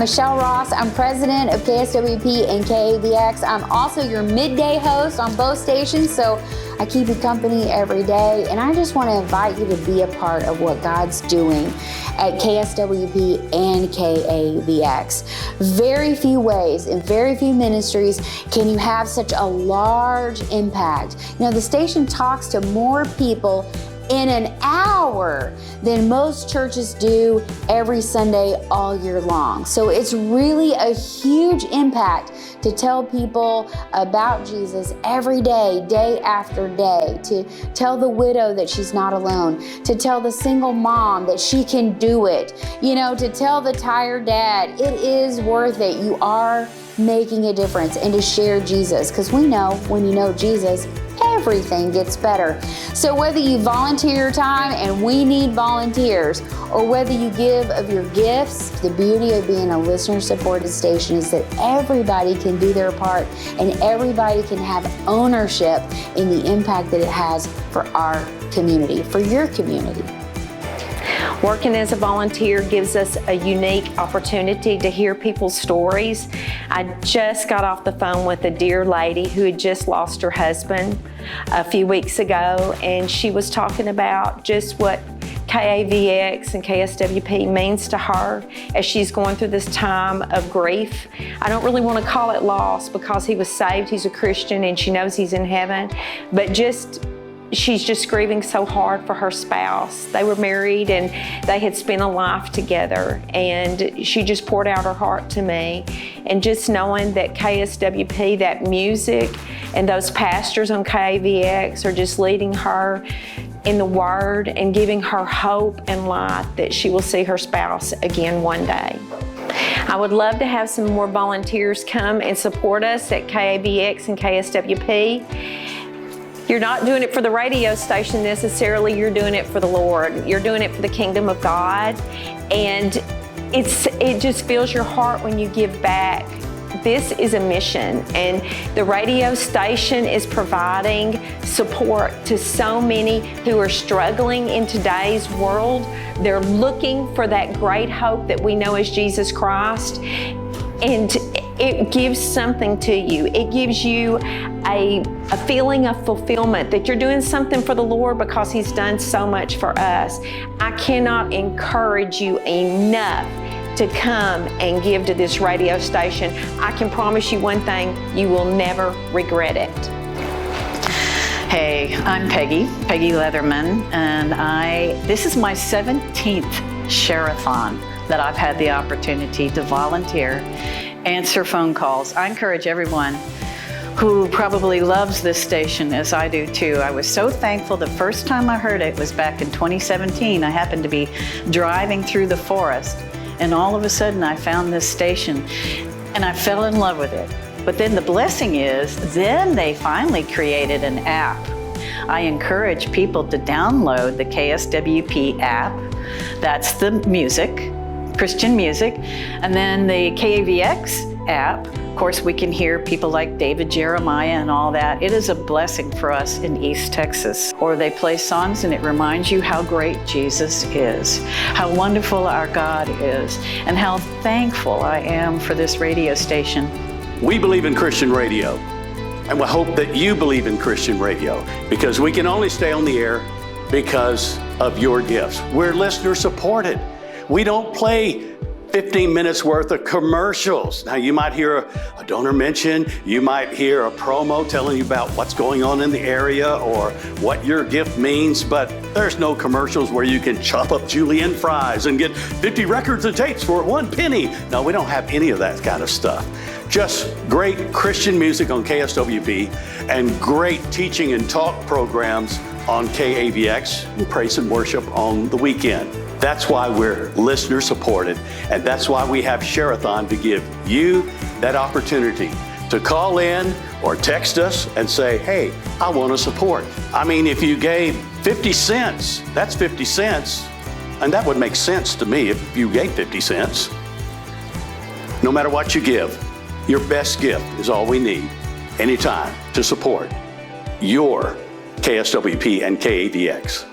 Michelle Ross. I'm president of KSWP and KAVX. I'm also your midday host on both stations, so I keep you company every day. And I just want to invite you to be a part of what God's doing at KSWP and KAVX. Very few ways and very few ministries can you have such a large impact. You know, the station talks to more people in an hour than most churches do every Sunday all year long. So it's really a huge impact to tell people about Jesus every day, day after day, to tell the widow that she's not alone, to tell the single mom that she can do it, you know, to tell the tired dad, it is worth it. You are making a difference, and to share Jesus, because we know when you know Jesus, everything gets better. So whether you volunteer your time, and we need volunteers, or whether you give of your gifts, the beauty of being a listener-supported station is that everybody can do their part and everybody can have ownership in the impact that it has for our community, for your community. Working as a volunteer gives us a unique opportunity to hear people's stories. I just got off the phone with a dear lady who had just lost her husband a few weeks ago, and she was talking about just what KAVX and KSWP means to her as she's going through this time of grief. I don't really want to call it loss because he was saved, he's a Christian, and she knows he's in heaven, but she's just grieving so hard for her spouse. They were married and they had spent a life together, and she just poured out her heart to me. And just knowing that KSWP, that music, and those pastors on KAVX are just leading her in the Word and giving her hope and light that she will see her spouse again one day. I would love to have some more volunteers come and support us at KAVX and KSWP. You're not doing it for the radio station necessarily, you're doing it for the Lord. You're doing it for the kingdom of God. And it just fills your heart when you give back. This is a mission, and the radio station is providing support to so many who are struggling in today's world. They're looking for that great hope that we know as Jesus Christ. And it gives something to you. It gives you a feeling of fulfillment that you're doing something for the Lord because He's done so much for us. I cannot encourage you enough to come and give to this radio station. I can promise you one thing, you will never regret it. Hey, I'm Peggy Leatherman, and this is my 17th Share-a-thon that I've had the opportunity to volunteer, answer phone calls. I encourage everyone who probably loves this station as I do too. I was so thankful the first time I heard it was back in 2017. I happened to be driving through the forest, and all of a sudden I found this station and I fell in love with it. But then the blessing is, then they finally created an app. I encourage people to download the KSWP app. That's the music, Christian music, and then the KAVX app. Of course, we can hear people like David Jeremiah and all that. It is a blessing for us in East Texas. Or they play songs and it reminds you how great Jesus is, how wonderful our God is, and how thankful I am for this radio station. We believe in Christian radio, and we hope that you believe in Christian radio, because we can only stay on the air because of your gifts. We're listener supported. We don't play 15 minutes worth of commercials. Now, you might hear a donor mention, you might hear a promo telling you about what's going on in the area or what your gift means, but there's no commercials where you can chop up julienne fries and get 50 records and tapes for 1 penny. No, we don't have any of that kind of stuff. Just great Christian music on KSWP and great teaching and talk programs on KAVX, and praise and worship on the weekend. That's why we're listener supported, and that's why we have Share-a-thon to give you that opportunity to call in or text us and say, hey, I want to support. I mean, if you gave 50 cents, that's 50 cents, and that would make sense to me if you gave 50 cents. No matter what you give, your best gift is all we need anytime to support your KSWP and KAVX.